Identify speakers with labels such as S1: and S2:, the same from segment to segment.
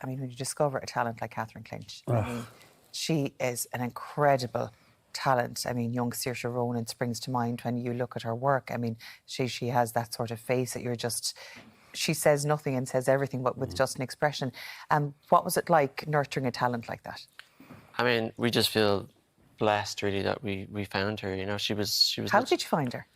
S1: I mean, when you discover a talent like Catherine Clinch, I mean, she is an incredible talent. I mean, young Saoirse Ronan springs to mind when you look at her work. I mean, she has that sort of face that you're just... She says nothing and says everything, but with just an expression. What was it like nurturing a talent like that?
S2: I mean, we just feel blessed, really, that we found her. You know, she was.
S1: How did you find her?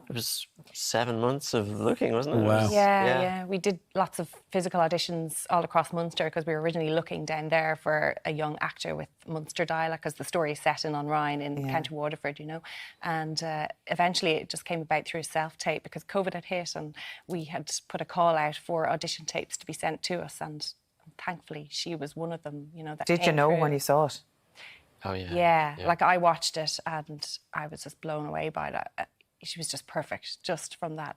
S2: It was 7 months of looking, wasn't it?
S3: Wow.
S4: Yeah. We did lots of physical auditions all across Munster because we were originally looking down there for a young actor with Munster dialect, because the story is set in Onrine in County Waterford, you know. And eventually it just came about through a self-tape because COVID had hit and we had put a call out for audition tapes to be sent to us, and thankfully she was one of them, you know. That
S1: Did you know when you saw it?
S2: Oh, yeah.
S4: Yeah, like I watched it and I was just blown away by that. She was just perfect, just from that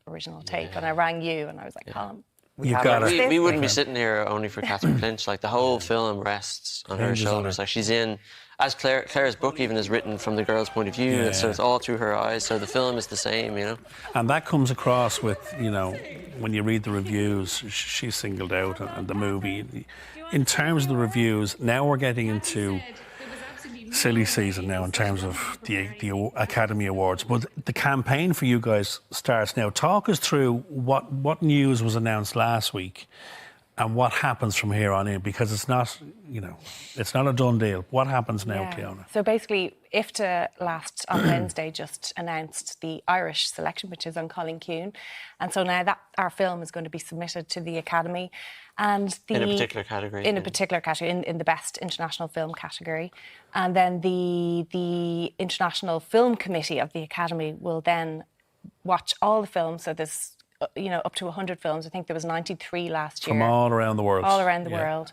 S4: original tape. And I rang you and I was like, Colm,
S3: You've got her.
S2: We wouldn't be sitting here only for Catherine Clinch. Like, the whole film rests on her shoulders. Like, she's in... As Claire's book even is written from the girl's point of view, so it's all through her eyes, so the film is the same, you know.
S3: And that comes across with, you know, when you read the reviews, she's singled out, and the movie. In terms of the reviews, now we're getting into silly season now in terms of the Academy Awards, but the campaign for you guys starts now. Talk us through what news was announced last week and what happens from here on in, because it's not, you know, it's not a done deal. What happens now, Cleona?
S4: So basically, IFTA last on Wednesday just announced the Irish selection, which is on Cailín Ciúin, and so now that our film is going to be submitted to the Academy, and
S2: in a particular category.
S4: In a particular category, in the Best International Film category, and then the International Film Committee of the Academy will then watch all the films. So there's, you know, up to 100 films. I think there was 93 last year.
S3: From all around the world.
S4: All around the world.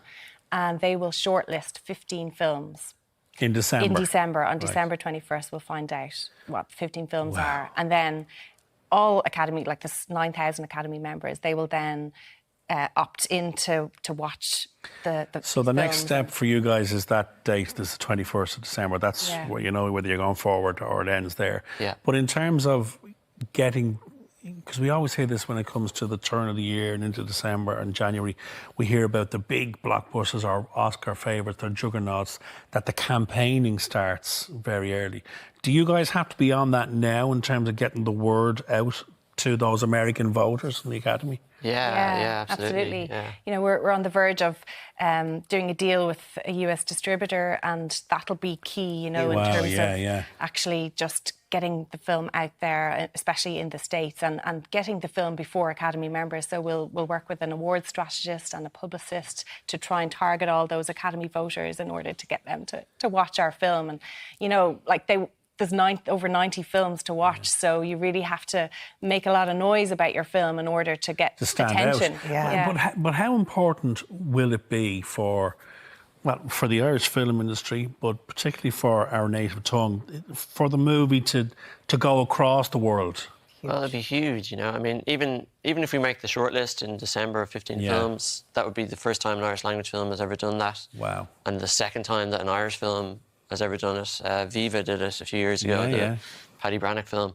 S4: And they will shortlist 15 films.
S3: In December?
S4: In December. On December 21st, we'll find out what 15 films are. And then all Academy, like the 9,000 Academy members, they will then opt in to watch the
S3: So the next step for you guys is that date, this is the 21st of December. That's where you know whether you're going forward or it ends there.
S2: Yeah.
S3: But in terms of getting... Because we always hear this when it comes to the turn of the year and into December and January, we hear about the big blockbusters or Oscar favourites, or juggernauts, that the campaigning starts very early. Do you guys have to be on that now in terms of getting the word out to those American voters in the Academy?
S2: Yeah, absolutely. Yeah.
S4: You know, we're on the verge of doing a deal with a US distributor, and that'll be key, you know, in terms of actually just getting the film out there, especially in the States, and getting the film before Academy members. So we'll work with an awards strategist and a publicist to try and target all those Academy voters in order to get them to watch our film. And, you know, like there's over 90 films to watch, so you really have to make a lot of noise about your film in order to get attention.
S3: But how important will it be for the Irish film industry, but particularly for our native tongue, for the movie to go across the world?
S2: Well, it'd be huge, you know. I mean, even if we make the shortlist in December of 15 films, that would be the first time an Irish language film has ever done that. Wow. And the second time that an Irish film has ever done it. Viva did it a few years ago, the Paddy Brannock film.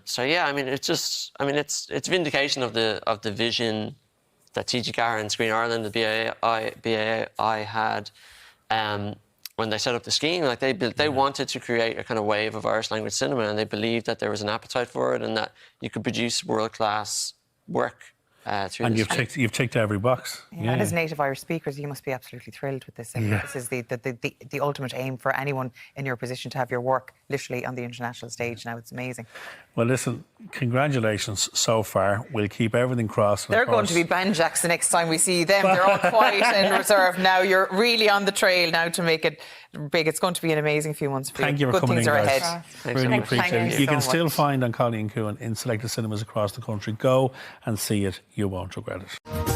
S2: So yeah, I mean, it's vindication of the vision that TG4 and Screen Ireland, the BAI had when they set up the scheme. Like they wanted to create a kind of wave of Irish language cinema, and they believed that there was an appetite for it and that you could produce world-class work. And
S3: you've ticked every box.
S1: Yeah. And as native Irish speakers, you must be absolutely thrilled with this. This is the ultimate aim for anyone in your position, to have your work literally on the international stage now. It's amazing.
S3: Well, listen, congratulations so far. We'll keep everything crossed.
S1: They're going to be banjacks the next time we see them. They're all quiet and reserved now. You're really on the trail now to make it big. It's going to be an amazing few months for you.
S3: Thank you for
S1: Good
S3: coming
S1: things
S3: in,
S1: are
S3: guys.
S1: ahead.
S3: Really appreciate it. You can still
S1: much.
S3: find on Cailín Ciúin in selected cinemas across the country. Go and see it. You won't regret it.